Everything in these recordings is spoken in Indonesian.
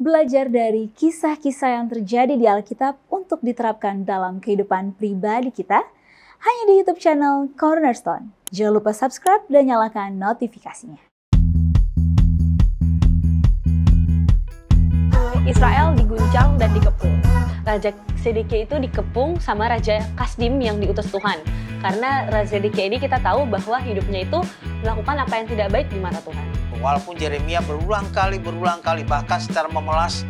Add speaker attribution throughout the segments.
Speaker 1: belajar dari kisah-kisah yang terjadi di Alkitab untuk diterapkan dalam kehidupan pribadi kita, hanya di YouTube channel Cornerstone. Jangan lupa subscribe dan nyalakan notifikasinya.
Speaker 2: Israel diguncang dan dikepung. Raja Zedekia itu dikepung sama Raja Kasdim yang diutus Tuhan. Karena Raja Zedekia ini kita tahu bahwa hidupnya itu melakukan apa yang tidak baik di mata Tuhan.
Speaker 3: Walaupun Yeremia berulang kali bahkan secara memelas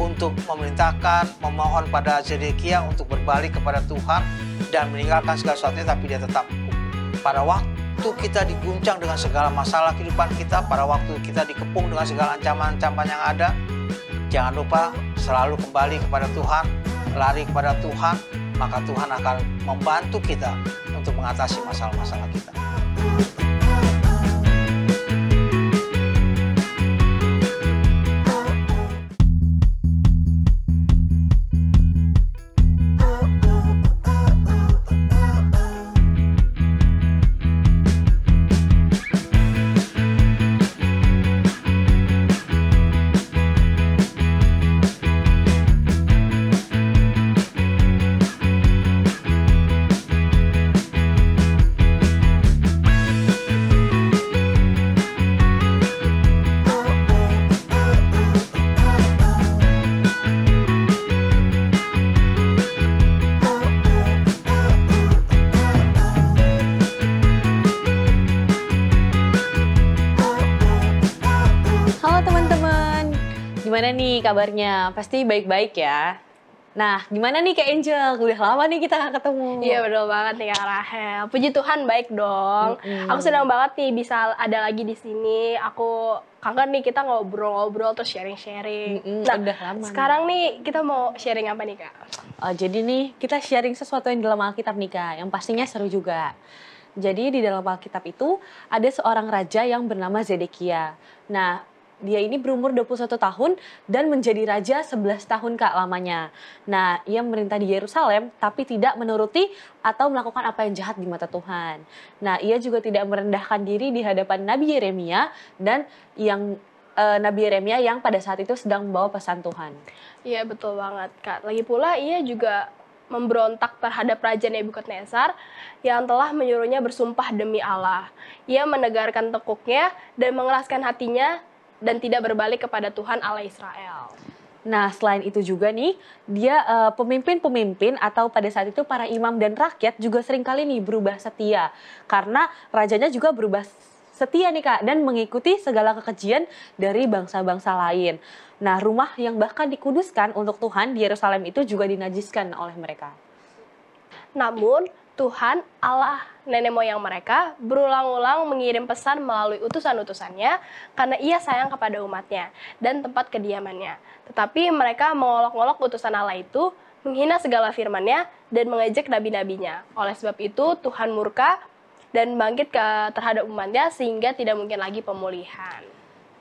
Speaker 3: untuk memerintahkan, memohon pada Zedekia untuk berbalik kepada Tuhan dan meninggalkan segala sesuatunya, tapi dia tetap pada waktu kita diguncang dengan segala masalah kehidupan kita, pada waktu kita dikepung dengan segala ancaman-ancaman yang ada, jangan lupa selalu kembali kepada Tuhan, lari kepada Tuhan, maka Tuhan akan membantu kita untuk mengatasi masalah-masalah kita.
Speaker 2: Gimana nih kabarnya? Pasti baik-baik ya. Nah, gimana nih Kak Angel? Udah lama nih kita gak ketemu.
Speaker 4: Iya, betul banget nih Kak Rahel. Puji Tuhan baik dong. Aku senang banget nih bisa ada lagi di sini. Aku kangen nih kita ngobrol-ngobrol terus sharing-sharing.
Speaker 2: Nah, udah lama
Speaker 4: sekarang nih kita mau sharing apa nih Kak?
Speaker 2: Jadi nih kita sharing sesuatu yang dalam Alkitab nih Kak, yang pastinya seru juga. Jadi di dalam Alkitab itu ada seorang raja yang bernama Zedekia. Nah, dia ini berumur 21 tahun dan menjadi raja 11 tahun Kak lamanya. Nah, ia memerintah di Yerusalem tapi tidak menuruti atau melakukan apa yang jahat di mata Tuhan. Nah, ia juga tidak merendahkan diri di hadapan Nabi Yeremia dan Nabi Yeremia yang pada saat itu sedang membawa pesan Tuhan. Iya, betul banget Kak. Lagi pula ia juga memberontak terhadap Raja Nebukadnezar yang telah menyuruhnya bersumpah demi Allah. Ia menegarkan tekuknya dan mengeraskan hatinya dan tidak berbalik kepada Tuhan Allah Israel. Nah, selain itu juga nih, dia pemimpin-pemimpin atau pada saat itu para imam dan rakyat juga seringkali nih berubah setia. Karena rajanya juga berubah setia nih Kak, dan mengikuti segala kekejian dari bangsa-bangsa lain. Nah, rumah yang bahkan dikuduskan untuk Tuhan di Yerusalem itu juga dinajiskan oleh mereka. Namun, Tuhan, Allah nenek moyang mereka, berulang-ulang mengirim pesan melalui utusan-utusannya karena ia sayang kepada umatnya dan tempat kediamannya. Tetapi mereka mengolok-olok utusan Allah itu, menghina segala firman-Nya dan mengejek nabi-nabinya. Oleh sebab itu, Tuhan murka dan bangkit terhadap umatnya sehingga tidak mungkin lagi pemulihan.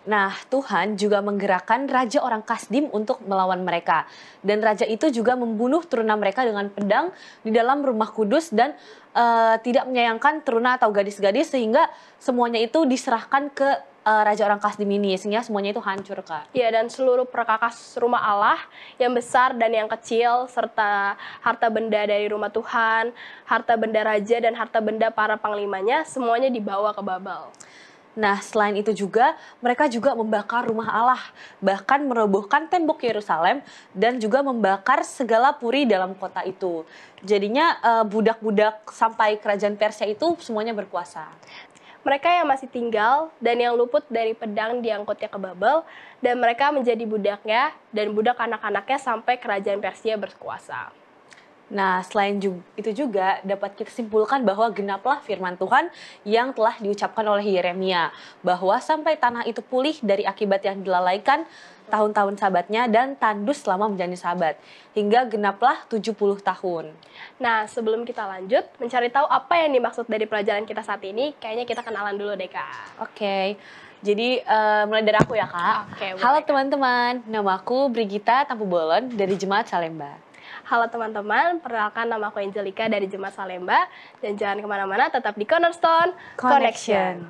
Speaker 2: Nah, Tuhan juga menggerakkan Raja orang Kasdim untuk melawan mereka. Dan Raja itu juga membunuh teruna mereka dengan pedang di dalam rumah kudus dan tidak menyayangkan teruna atau gadis-gadis sehingga semuanya itu diserahkan ke Raja orang Kasdim ini. Sehingga semuanya itu hancur Kak. Ya, dan seluruh perkakas rumah Allah yang besar dan yang kecil serta harta benda dari rumah Tuhan, harta benda Raja dan harta benda para panglimanya semuanya dibawa ke Babel. Nah, selain itu juga, mereka juga membakar rumah Allah, bahkan merobohkan tembok Yerusalem, dan juga membakar segala puri dalam kota itu. Jadinya budak-budak sampai kerajaan Persia itu semuanya berkuasa. Mereka yang masih tinggal dan yang luput dari pedang diangkutnya ke Babel, dan mereka menjadi budaknya dan budak anak-anaknya sampai kerajaan Persia berkuasa. Nah, selain itu juga dapat kita simpulkan bahwa genaplah firman Tuhan yang telah diucapkan oleh Yeremia, bahwa sampai tanah itu pulih dari akibat yang dilalaikan tahun-tahun sabatnya dan tandus selama menjalani sabat, hingga genaplah 70 tahun. Nah, sebelum kita lanjut mencari tahu apa yang dimaksud dari pelajaran kita saat ini, kayaknya kita kenalan dulu deh Kak. Oke. Jadi mulai dari aku ya Kak. Halo teman-teman, nama aku Brigita Tampu Bolon dari Jemaat Salemba. Halo teman-teman, perkenalkan nama aku Angelica dari Jemaat Salemba. Dan jangan kemana-mana, tetap di Cornerstone Connection.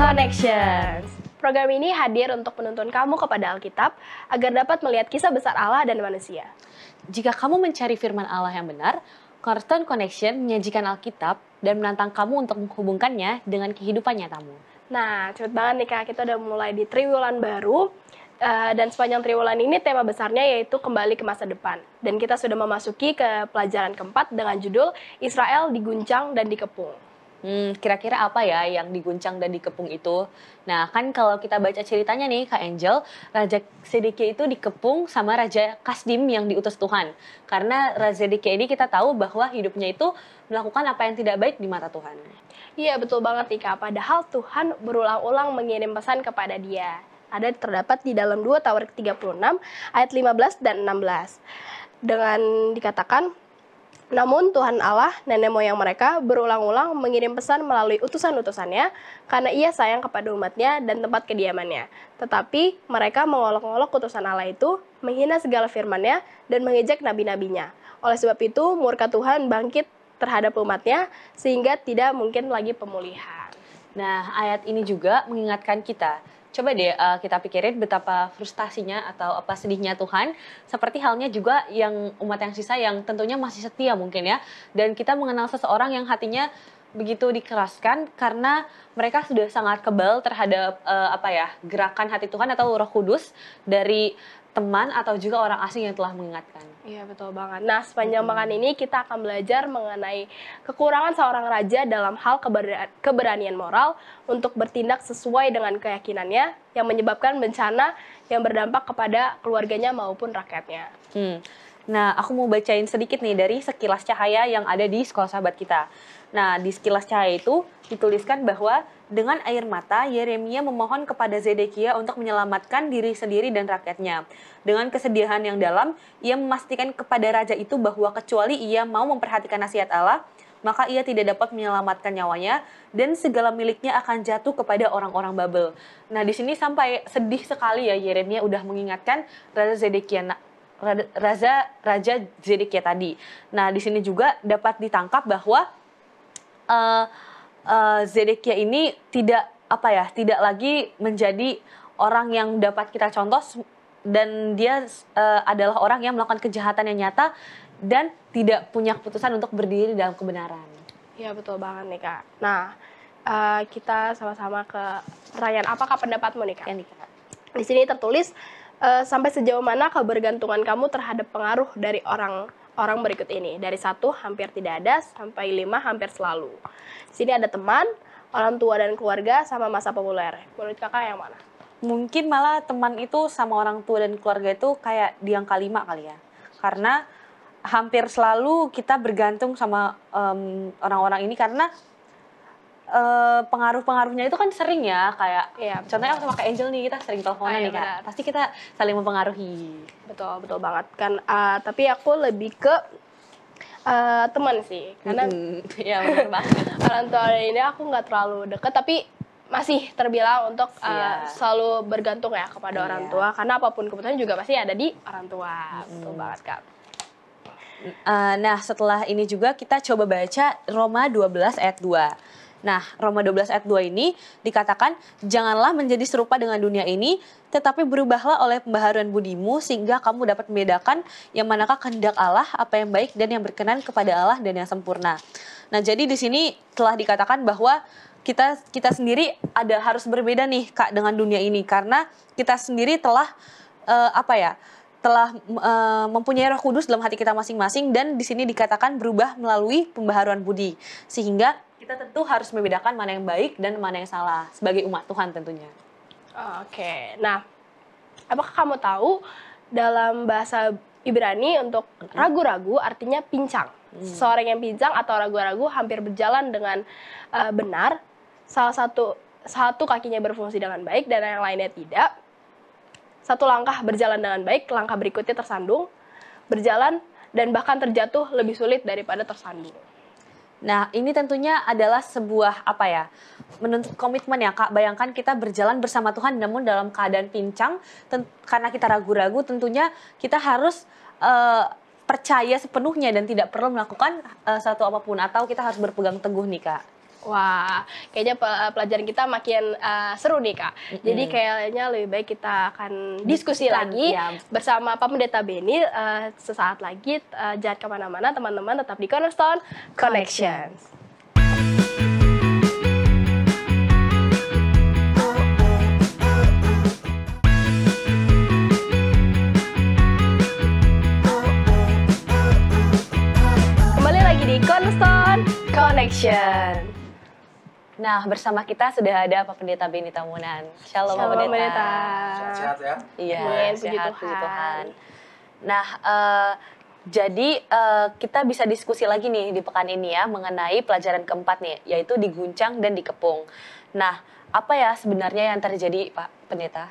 Speaker 4: Connections. Program ini hadir untuk menuntun kamu kepada Alkitab agar dapat melihat kisah besar Allah dan manusia.
Speaker 2: Jika kamu mencari firman Allah yang benar, Cornerstone Connection menyajikan Alkitab dan menantang kamu untuk menghubungkannya dengan kehidupan nyatamu.
Speaker 4: Nah, cepet banget nih Kak, kita udah mulai di triwulan baru. Dan sepanjang triwulan ini tema besarnya yaitu kembali ke masa depan. Dan kita sudah memasuki ke pelajaran keempat dengan judul Israel diguncang dan dikepung.
Speaker 2: Kira-kira apa ya yang diguncang dan dikepung itu? Nah, kan kalau kita baca ceritanya nih, Kak Angel, Raja Zedekia itu dikepung sama Raja Kasdim yang diutus Tuhan. Karena Raja Zedekia ini kita tahu bahwa hidupnya itu melakukan apa yang tidak baik di mata Tuhan.
Speaker 4: Iya, betul banget nih Kak. Padahal Tuhan berulang-ulang mengirim pesan kepada dia. Ada terdapat di dalam 2 Tawarik 36 ayat 15 dan 16. Dengan dikatakan, namun Tuhan Allah, nenek moyang mereka, berulang-ulang mengirim pesan melalui utusan-utusannya karena ia sayang kepada umatnya dan tempat kediamannya. Tetapi mereka mengolok-olok utusan Allah itu, menghina segala firman-Nya dan mengejek nabi-nabinya. Oleh sebab itu, murka Tuhan bangkit terhadap umatnya sehingga tidak mungkin lagi pemulihan.
Speaker 2: Nah, ayat ini juga mengingatkan kita. Coba deh kita pikirin betapa frustasinya atau apa sedihnya Tuhan. Seperti halnya juga yang umat yang sisa yang tentunya masih setia mungkin ya. Dan kita mengenal seseorang yang hatinya begitu dikeraskan karena mereka sudah sangat kebal terhadap gerakan hati Tuhan atau Roh Kudus dari teman atau juga orang asing yang telah mengingatkan.
Speaker 4: Iya, betul banget. Nah, sepanjang pekan ini kita akan belajar mengenai kekurangan seorang raja dalam hal keberanian moral untuk bertindak sesuai dengan keyakinannya yang menyebabkan bencana yang berdampak kepada keluarganya maupun rakyatnya.
Speaker 2: Nah, aku mau bacain sedikit nih dari sekilas cahaya yang ada di sekolah sahabat kita. Nah, di sekilas cahaya itu dituliskan bahwa dengan air mata, Yeremia memohon kepada Zedekia untuk menyelamatkan diri sendiri dan rakyatnya. Dengan kesedihan yang dalam, ia memastikan kepada raja itu bahwa kecuali ia mau memperhatikan nasihat Allah, maka ia tidak dapat menyelamatkan nyawanya dan segala miliknya akan jatuh kepada orang-orang Babel. Nah, di sini sampai sedih sekali ya Yeremia udah mengingatkan Raja Zedekia tadi. Nah, di sini juga dapat ditangkap bahwa Zedekia ini tidak lagi menjadi orang yang dapat kita contoh dan dia adalah orang yang melakukan kejahatan yang nyata dan tidak punya keputusan untuk berdiri dalam kebenaran.
Speaker 4: Iya, betul banget nih Kak. Nah, kita sama-sama ke pertanyaan, apakah pendapatmu nih Kak? Di sini tertulis sampai sejauh mana kebergantungan kamu terhadap pengaruh dari orang berikut ini. Dari 1 hampir tidak ada sampai 5 hampir selalu. Di sini ada teman, orang tua dan keluarga sama masa populer. Menurut Kakak yang mana?
Speaker 2: Mungkin malah teman itu sama orang tua dan keluarga itu kayak di angka 5 kali ya. Karena hampir selalu kita bergantung sama orang-orang ini karena pengaruh-pengaruhnya itu kan sering ya, kayak contohnya aku sama Kak Angel nih, kita sering teleponan nih Kak. Pasti kita saling mempengaruhi.
Speaker 4: Betul banget kan. Tapi aku lebih ke teman sih, karena
Speaker 2: ya benar banget.
Speaker 4: orang tua ini aku nggak terlalu deket, tapi masih terbilang untuk selalu bergantung ya kepada orang tua, karena apapun keputusan juga pasti ada di orang tua. Betul banget Kak.
Speaker 2: Nah, setelah ini juga kita coba baca Roma 12 ayat 2. Nah, Roma 12 ayat 2 ini dikatakan, janganlah menjadi serupa dengan dunia ini, tetapi berubahlah oleh pembaharuan budimu, sehingga kamu dapat membedakan yang manakah kehendak Allah, apa yang baik dan yang berkenan kepada Allah dan yang sempurna. Nah, jadi di sini telah dikatakan bahwa kita sendiri harus berbeda nih Kak dengan dunia ini, karena kita sendiri telah mempunyai Roh Kudus dalam hati kita masing-masing, dan di sini dikatakan berubah melalui pembaharuan budi, sehingga kita tentu harus membedakan mana yang baik dan mana yang salah sebagai umat Tuhan tentunya.
Speaker 4: Oke, nah apakah kamu tahu dalam bahasa Ibrani untuk ragu-ragu artinya pincang. Seorang yang pincang atau ragu-ragu hampir berjalan dengan benar, salah satu kakinya berfungsi dengan baik dan yang lainnya tidak. Satu langkah berjalan dengan baik, langkah berikutnya tersandung, berjalan dan bahkan terjatuh lebih sulit daripada tersandung.
Speaker 2: Nah, ini tentunya adalah sebuah menuntut komitmen ya Kak. Bayangkan kita berjalan bersama Tuhan namun dalam keadaan pincang, karena kita ragu-ragu, tentunya kita harus percaya sepenuhnya dan tidak perlu melakukan satu apapun, atau kita harus berpegang teguh nih Kak.
Speaker 4: Wah, kayaknya pelajaran kita makin seru nih Kak. Jadi kayaknya lebih baik kita akan diskusi lagi bersama Pak Pendeta Beni sesaat lagi. Jangan kemana-mana teman-teman, tetap di Cornerstone Connections. Kembali lagi di Cornerstone Connection.
Speaker 2: Nah, bersama kita sudah ada Pak Pendeta Beni Tamunan. Shalom, Pak Pendeta.
Speaker 3: Sehat-sehat ya?
Speaker 2: Iya,
Speaker 4: Amin,
Speaker 2: sehat,
Speaker 4: puji
Speaker 2: puji
Speaker 4: Tuhan.
Speaker 2: Tuhan. Nah, jadi kita bisa diskusi lagi nih di pekan ini ya mengenai pelajaran keempat nih, yaitu diguncang dan dikepung. Nah, apa ya sebenarnya yang terjadi, Pak Pendeta?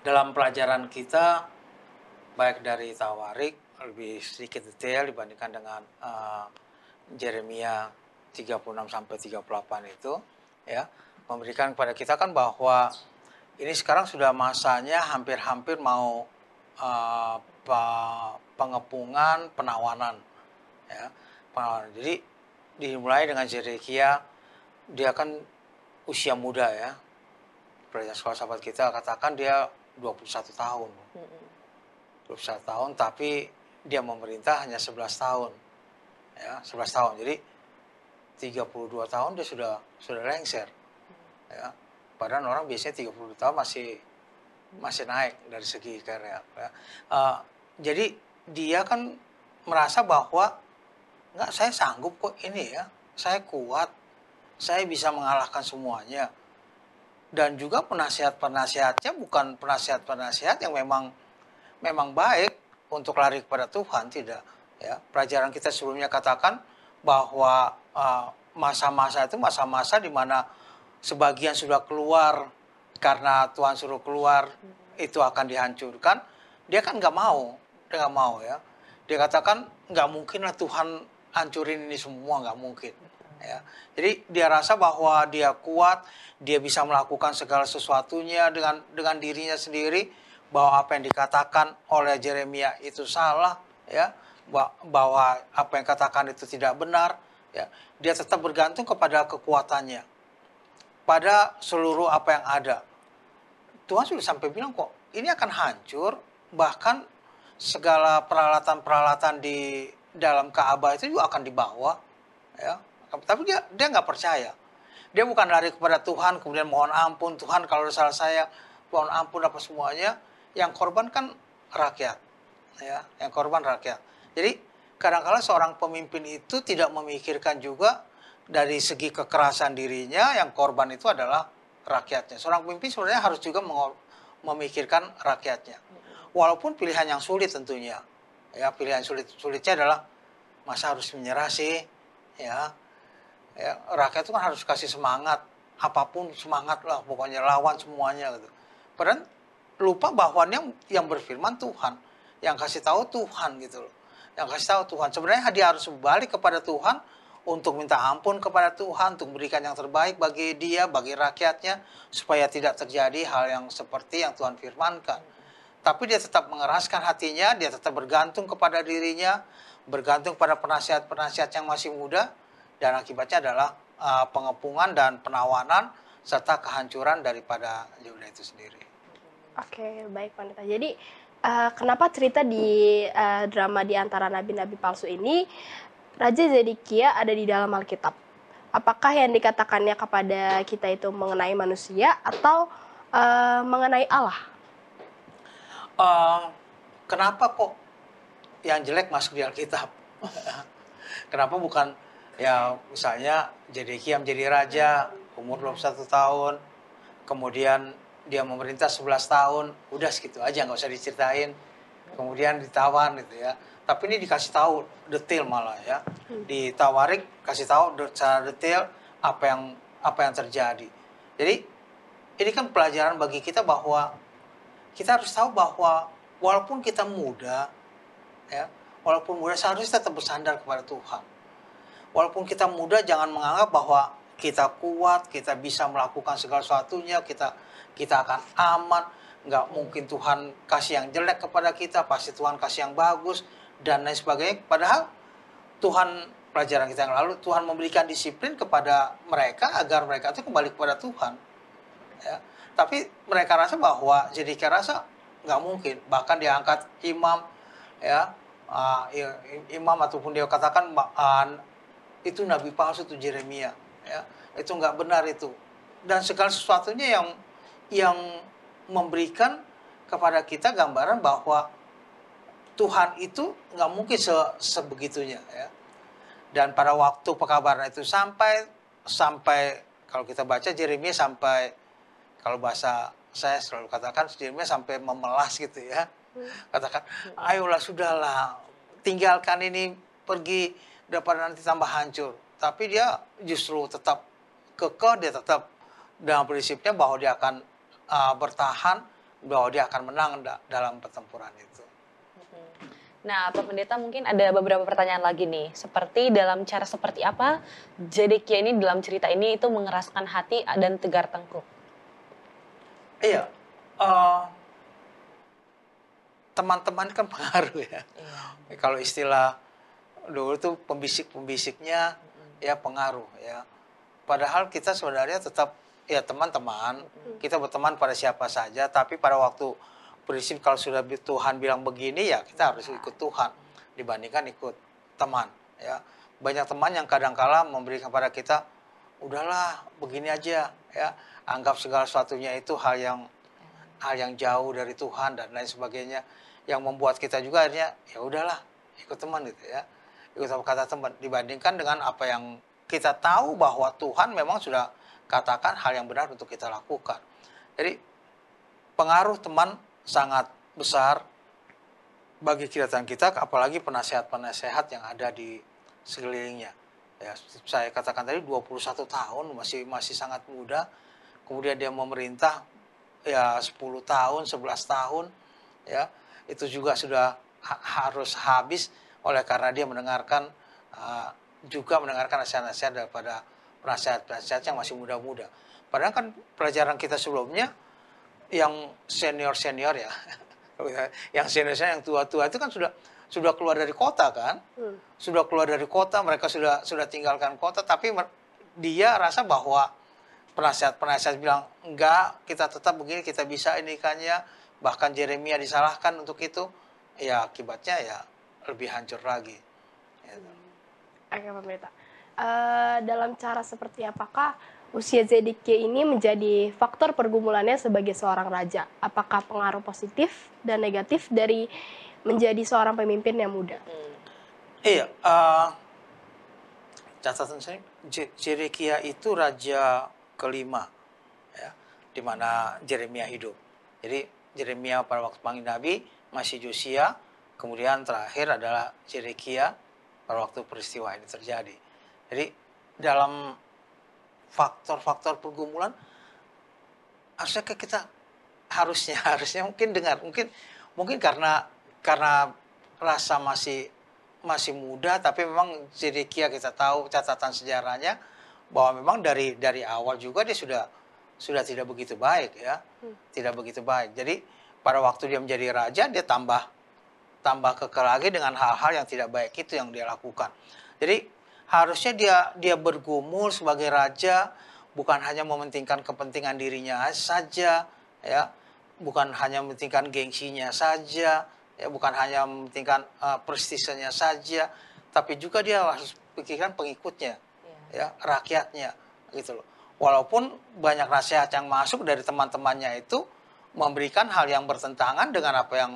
Speaker 3: Dalam pelajaran kita, baik dari Tawarik, lebih sedikit detail dibandingkan dengan Yeremia 36 sampai 38 itu, ya, memberikan kepada kita kan bahwa ini sekarang sudah masanya hampir-hampir mau pengepungan, penawanan, ya, penawanan. Jadi dimulai dengan Zedekia, dia kan usia muda ya, pelajar sekolah sahabat kita katakan dia 21 tahun, 21 tahun, tapi dia memerintah hanya 11 tahun, ya, 11 tahun. Jadi 32 tahun dia sudah lengser, ya. Padahal orang biasanya 32 tahun masih naik dari segi karir, ya. Jadi dia kan merasa bahwa enggak, saya sanggup kok ini ya, saya kuat, saya bisa mengalahkan semuanya. Dan juga penasihat-penasihatnya bukan penasihat-penasihat yang memang baik untuk lari kepada Tuhan, tidak, ya. Pelajaran kita sebelumnya katakan bahwa masa-masa itu masa-masa di mana sebagian sudah keluar karena Tuhan suruh keluar, itu akan dihancurkan. Dia kan nggak mau, ya. Dia katakan nggak mungkin lah Tuhan hancurin ini semua, nggak mungkin, ya. Jadi dia rasa bahwa dia kuat, dia bisa melakukan segala sesuatunya dengan dirinya sendiri, bahwa apa yang dikatakan oleh Yeremia itu salah, ya, bahwa apa yang katakan itu tidak benar, ya. Dia tetap bergantung kepada kekuatannya, pada seluruh apa yang ada. Tuhan sudah sampai bilang kok ini akan hancur, bahkan segala peralatan-peralatan di dalam Ka'bah itu juga akan dibawa, ya. Tapi dia nggak percaya. Dia bukan lari kepada Tuhan kemudian mohon ampun, Tuhan kalau salah saya mohon ampun apa semuanya. Yang korban kan rakyat, ya, yang korban rakyat. Jadi kadang-kadang seorang pemimpin itu tidak memikirkan juga dari segi kekerasan dirinya, yang korban itu adalah rakyatnya. Seorang pemimpin sebenarnya harus juga memikirkan rakyatnya. Walaupun pilihan yang sulit tentunya, ya, pilihan sulitnya adalah masa harus menyerah sih, ya. Ya, rakyat itu kan harus kasih semangat, apapun semangat lah, pokoknya lawan semuanya gitu. Padahal lupa bahwa yang berfirman Tuhan, yang kasih tahu Tuhan gitu loh. Yang kasih tahu Tuhan. Sebenarnya dia harus balik kepada Tuhan untuk minta ampun kepada Tuhan, untuk memberikan yang terbaik bagi dia, bagi rakyatnya, supaya tidak terjadi hal yang seperti yang Tuhan firmankan. Tapi dia tetap mengeraskan hatinya, dia tetap bergantung kepada dirinya, bergantung pada penasihat-penasihat yang masih muda, dan akibatnya adalah pengepungan dan penawanan, serta kehancuran daripada Yehuda itu sendiri.
Speaker 4: Oke, baik Pendeta. Jadi kenapa cerita di drama di antara nabi-nabi palsu ini Raja Zedekia ada di dalam Alkitab? Apakah yang dikatakannya kepada kita itu mengenai manusia atau mengenai Allah?
Speaker 3: Kenapa kok yang jelek masuk di Alkitab? Kenapa bukan ya misalnya Zedekia menjadi raja umur 21 tahun, kemudian dia memerintah 11 tahun, udah segitu aja, nggak usah diceritain. Kemudian ditawan gitu ya. Tapi ini dikasih tahu detail malah ya. Di Tawarik kasih tahu secara detail apa yang terjadi. Jadi ini kan pelajaran bagi kita bahwa kita harus tahu bahwa walaupun kita muda, ya, walaupun muda seharusnya tetap bersandar kepada Tuhan. Walaupun kita muda, jangan menganggap bahwa kita kuat, kita bisa melakukan segala sesuatunya, kita akan aman, nggak mungkin Tuhan kasih yang jelek kepada kita, pasti Tuhan kasih yang bagus, dan lain sebagainya. Padahal Tuhan pelajaran kita yang lalu, Tuhan memberikan disiplin kepada mereka agar mereka itu kembali kepada Tuhan. Ya. Tapi mereka rasa bahwa Zedekia rasa nggak mungkin, bahkan dia angkat imam, ya, imam ataupun dia katakan itu nabi palsu, itu Yeremia, ya, itu nggak benar itu, dan segala sesuatunya yang memberikan kepada kita gambaran bahwa Tuhan itu nggak mungkin sebegitunya, ya. Dan pada waktu pekabaran itu sampai kalau kita baca Yeremia sampai, kalau bahasa saya selalu katakan, Yeremia sampai memelas gitu ya. Katakan, ayolah sudahlah, tinggalkan ini, pergi daripada nanti tambah hancur. Tapi dia justru tetap kekeh, dia tetap dengan prinsipnya bahwa dia akan bertahan, bahwa dia akan menang dalam pertempuran itu.
Speaker 2: Nah, Pak Pendeta, mungkin ada beberapa pertanyaan lagi nih. Seperti apa Zedekia ini dalam cerita ini itu mengeraskan hati dan tegar tengkuk?
Speaker 3: Iya, teman-teman kan pengaruh ya. Iya. Kalau istilah dulu tuh pembisik-pembisiknya ya pengaruh ya. Padahal kita sebenarnya tetap ya teman-teman, kita berteman pada siapa saja, tapi pada waktu prinsip kalau sudah Tuhan bilang begini ya kita harus ikut Tuhan dibandingkan ikut teman ya. Banyak teman yang kadang-kala memberikan kepada kita, udahlah begini aja ya, anggap segala sesuatunya itu hal yang jauh dari Tuhan dan lain sebagainya, yang membuat kita juga akhirnya ya udahlah ikut teman gitu ya, ikut kata teman, dibandingkan dengan apa yang kita tahu bahwa Tuhan memang sudah katakan hal yang benar untuk kita lakukan. Jadi pengaruh teman sangat besar bagi kegiatan kita, apalagi penasehat-penasehat yang ada di sekelilingnya. Ya, saya katakan tadi 21 tahun, masih sangat muda. Kemudian dia memerintah ya 10 tahun, 11 tahun, ya. Itu juga sudah harus habis oleh karena dia juga mendengarkan nasihat-nasihat daripada penasehat-penasehat yang masih muda-muda. Padahal kan pelajaran kita sebelumnya yang senior-senior ya, yang senior-senior, yang tua-tua itu kan sudah keluar dari kota kan, sudah keluar dari kota, mereka sudah tinggalkan kota, tapi dia rasa bahwa penasihat bilang enggak, kita tetap begini, kita bisa ini kan ya, bahkan Yeremia disalahkan untuk itu, ya akibatnya ya lebih hancur lagi.
Speaker 4: Oke, Pak Pendeta. Dalam cara seperti apakah usia Zedekia ini menjadi faktor pergumulannya sebagai seorang raja? Apakah pengaruh positif dan negatif dari menjadi seorang pemimpin yang muda?
Speaker 3: Iya, catatan saya, Zedekia itu raja kelima, ya, di mana Yeremia hidup. Jadi Yeremia pada waktu panggil Nabi masih Josia, kemudian terakhir adalah Zedekia pada waktu peristiwa ini terjadi. Jadi dalam faktor-faktor pergumulan harusnya kita harusnya mungkin karena rasa masih muda, tapi memang Zedekia kita tahu catatan sejarahnya bahwa memang dari awal juga dia sudah tidak begitu baik ya, tidak begitu baik. Jadi pada waktu dia menjadi raja dia tambah kekeh lagi dengan hal-hal yang tidak baik itu yang dia lakukan. Jadi harusnya dia bergumul sebagai raja, bukan hanya mementingkan kepentingan dirinya saja, ya, bukan hanya mementingkan gengsinya saja, ya, bukan hanya mementingkan prestisenya saja, tapi juga dia harus pikirkan pengikutnya, ya, rakyatnya, gitu loh. Walaupun banyak nasihat yang masuk dari teman-temannya itu memberikan hal yang bertentangan dengan apa yang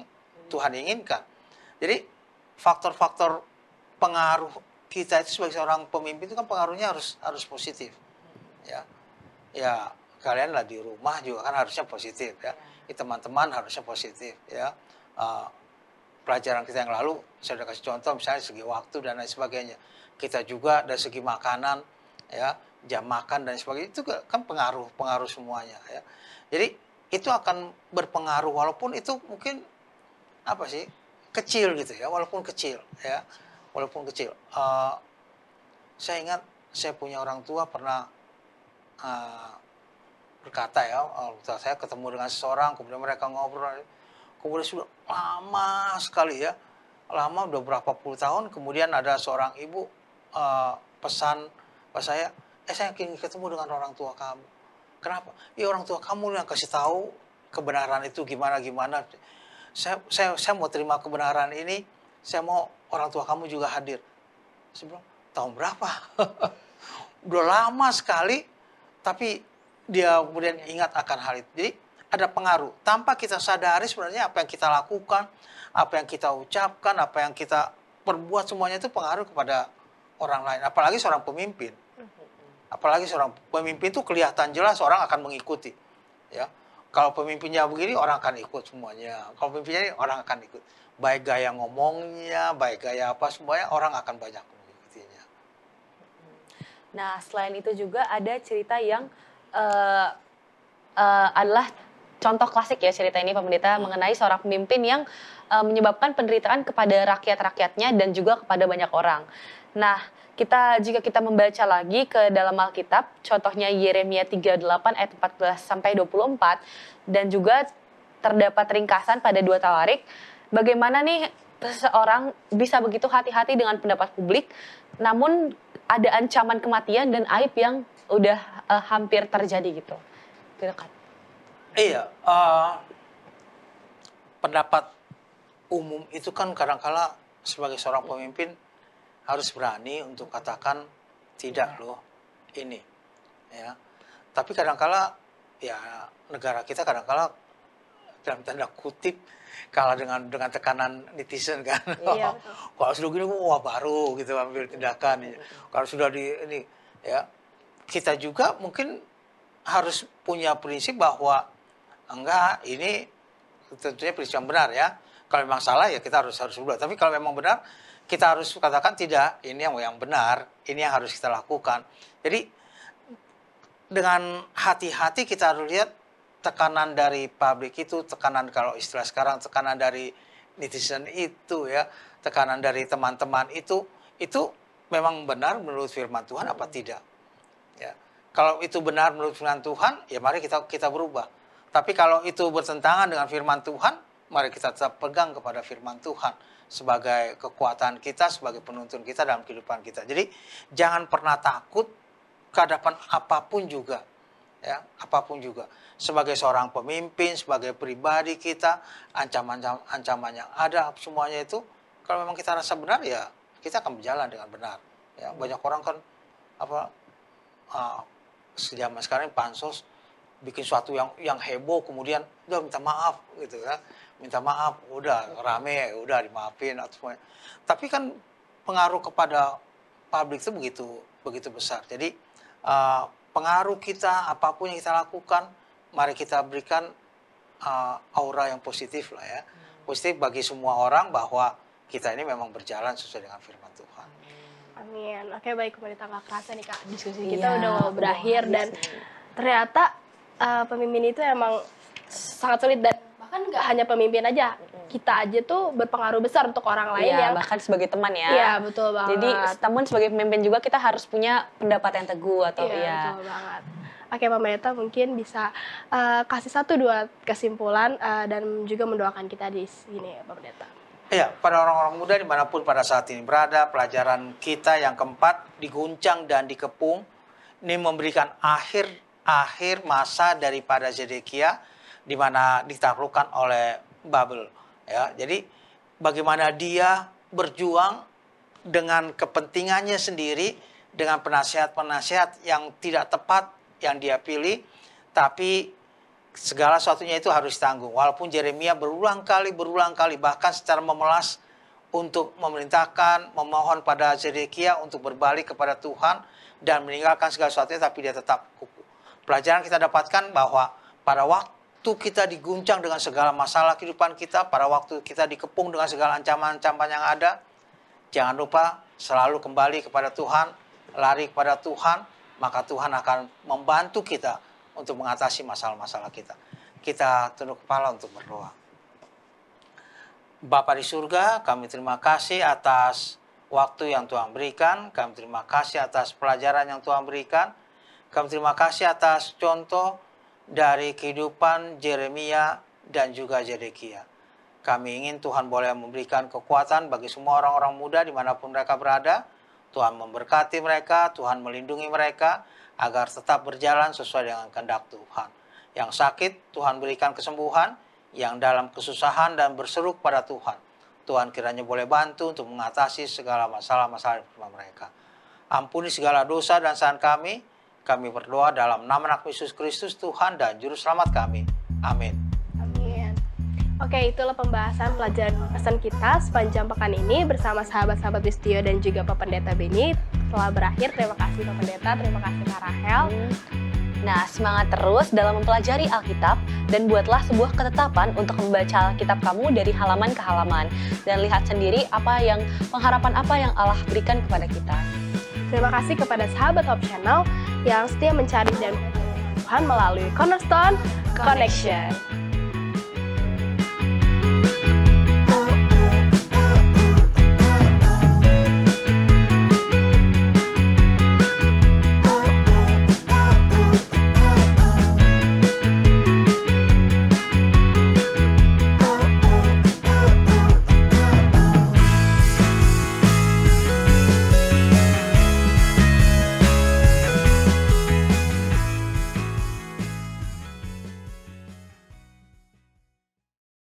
Speaker 3: Tuhan inginkan. Jadi faktor-faktor pengaruh kita itu sebagai seorang pemimpin itu kan pengaruhnya harus positif, ya kalian lah di rumah juga kan harusnya positif ya, teman-teman harusnya positif ya. Pelajaran kita yang lalu saya sudah kasih contoh misalnya segi waktu dan lain sebagainya, kita juga dari segi makanan ya, jam makan dan sebagainya itu kan pengaruh semuanya ya. Jadi itu akan berpengaruh walaupun itu mungkin kecil gitu ya, walaupun kecil. Saya ingat saya punya orang tua pernah berkata ya, saya ketemu dengan seseorang, kemudian mereka ngobrol, kemudian sudah lama sekali ya, udah berapa puluh tahun, kemudian ada seorang ibu pesan ke saya, saya ingin ketemu dengan orang tua kamu. Kenapa? Ya orang tua kamu yang kasih tahu kebenaran itu gimana. Saya mau terima kebenaran ini, saya mau orang tua kamu juga hadir. Saya bilang, tahun berapa? Udah lama sekali, tapi dia kemudian ingat akan hal itu. Jadi ada pengaruh. Tanpa kita sadari sebenarnya apa yang kita lakukan, apa yang kita ucapkan, apa yang kita perbuat, semuanya itu pengaruh kepada orang lain. Apalagi seorang pemimpin. Apalagi seorang pemimpin itu kelihatan jelas orang akan mengikuti. Ya, kalau pemimpinnya begini orang akan ikut semuanya. Kalau pemimpinnya ini orang akan ikut. Baik gaya ngomongnya, baik gaya apa semuanya orang akan banyak mengikutinya.
Speaker 2: Nah, selain itu juga ada cerita yang adalah contoh klasik ya cerita ini pendeta mengenai seorang pemimpin yang menyebabkan penderitaan kepada rakyat-rakyatnya dan juga kepada banyak orang. Nah, jika kita membaca lagi ke dalam Alkitab, contohnya Yeremia 38 ayat 14 sampai 24 dan juga terdapat ringkasan pada 2 Tawarik, bagaimana nih seseorang bisa begitu hati-hati dengan pendapat publik, namun ada ancaman kematian dan aib yang udah hampir terjadi gitu. Dekat.
Speaker 3: Iya, pendapat umum itu kan kadang-kala sebagai seorang pemimpin harus berani untuk katakan tidak loh ini, ya. Tapi kadang-kala ya negara kita kadang-kala dalam tanda kutip kalah dengan tekanan netizen kan.
Speaker 4: Iya,
Speaker 3: Kalau sudah gini wah baru gitu ambil tindakan. Kalau sudah di ini ya kita juga mungkin harus punya prinsip bahwa enggak ini tentunya prinsip yang benar ya. Kalau memang salah ya kita harus berubah. Tapi kalau memang benar kita harus katakan tidak, ini yang benar, ini yang harus kita lakukan. Jadi dengan hati-hati kita harus lihat tekanan dari publik itu, tekanan kalau istilah sekarang, tekanan dari netizen itu ya, tekanan dari teman-teman itu memang benar menurut firman Tuhan apa tidak? Ya. Kalau itu benar menurut firman Tuhan, ya mari kita berubah. Tapi kalau itu bertentangan dengan firman Tuhan, mari kita tetap pegang kepada firman Tuhan sebagai kekuatan kita, sebagai penuntun kita dalam kehidupan kita. Jadi jangan pernah takut ke hadapan apapun juga. Ya, apapun juga. Sebagai seorang pemimpin, sebagai pribadi kita, ancaman yang ada semuanya itu kalau memang kita rasa benar ya kita akan berjalan dengan benar. Ya, banyak orang kan sejaman sekarang pansos bikin sesuatu yang heboh kemudian udah minta maaf gitu kan. Minta maaf, udah rame, udah dimaafin atau semuanya. Tapi kan pengaruh kepada publik itu begitu besar. Jadi pengaruh kita apapun yang kita lakukan, mari kita berikan aura yang positif lah ya. Positif bagi semua orang bahwa kita ini memang berjalan sesuai dengan firman Tuhan.
Speaker 4: Amin. Oke, baik, pendeta, nggak kerasa nih Kak, diskusi kita udah mau berakhir dan ternyata pemimpin itu emang sangat sulit dan bahkan nggak hanya pemimpin aja, kita aja tuh berpengaruh besar untuk orang lain
Speaker 2: ya,
Speaker 4: yang
Speaker 2: bahkan sebagai teman ya.
Speaker 4: Iya, betul banget.
Speaker 2: Jadi namun sebagai pemimpin juga kita harus punya pendapat yang teguh atau
Speaker 4: iya, betul banget. Oke, Pak Pendeta mungkin bisa kasih 1-2 kesimpulan dan juga mendoakan kita di sini, Pak Pendeta.
Speaker 3: Iya, pada orang-orang muda dimanapun pada saat ini berada, pelajaran kita yang keempat diguncang dan dikepung ini memberikan akhir masa daripada Zedekia di mana ditaklukkan oleh Babel. Ya, jadi bagaimana dia berjuang dengan kepentingannya sendiri, dengan penasihat-penasihat yang tidak tepat yang dia pilih, tapi segala sesuatunya itu harus tanggung. Walaupun Yeremia berulang kali bahkan secara memelas untuk memerintahkan, memohon pada Zedekia untuk berbalik kepada Tuhan dan meninggalkan segala sesuatunya, tapi dia tetap kukuh. Pelajaran kita dapatkan bahwa pada waktu kita diguncang dengan segala masalah kehidupan kita, pada waktu kita dikepung dengan segala ancaman-ancaman yang ada, jangan lupa selalu kembali kepada Tuhan, lari kepada Tuhan, maka Tuhan akan membantu kita untuk mengatasi masalah-masalah kita. Kita tunduk kepala untuk berdoa. Bapa di surga, kami terima kasih atas waktu yang Tuhan berikan, kami terima kasih atas pelajaran yang Tuhan berikan, kami terima kasih atas contoh dari kehidupan Yeremia dan juga Zedekia. Kami ingin Tuhan boleh memberikan kekuatan bagi semua orang-orang muda dimanapun mereka berada, Tuhan memberkati mereka, Tuhan melindungi mereka, agar tetap berjalan sesuai dengan kehendak Tuhan. Yang sakit, Tuhan berikan kesembuhan, yang dalam kesusahan dan berseru pada Tuhan, Tuhan kiranya boleh bantu untuk mengatasi segala masalah-masalah mereka. Ampuni segala dosa dan kesalahan kami berdoa dalam nama Anak Yesus Kristus Tuhan dan Juru Selamat kami. Amin.
Speaker 4: Amin. Oke, itulah pembahasan pelajaran pesan kita sepanjang pekan ini bersama sahabat-sahabat Wistio dan juga Pak Pendeta Beni. Telah berakhir, terima kasih Pak Pendeta, terima kasih Kak Rahel.
Speaker 2: Nah, semangat terus dalam mempelajari Alkitab dan buatlah sebuah ketetapan untuk membaca Alkitab kamu dari halaman ke halaman dan lihat sendiri pengharapan apa yang Allah berikan kepada kita.
Speaker 4: Terima kasih kepada sahabat Hope Channel yang setia mencari dan Tuhan melalui Cornerstone Connection.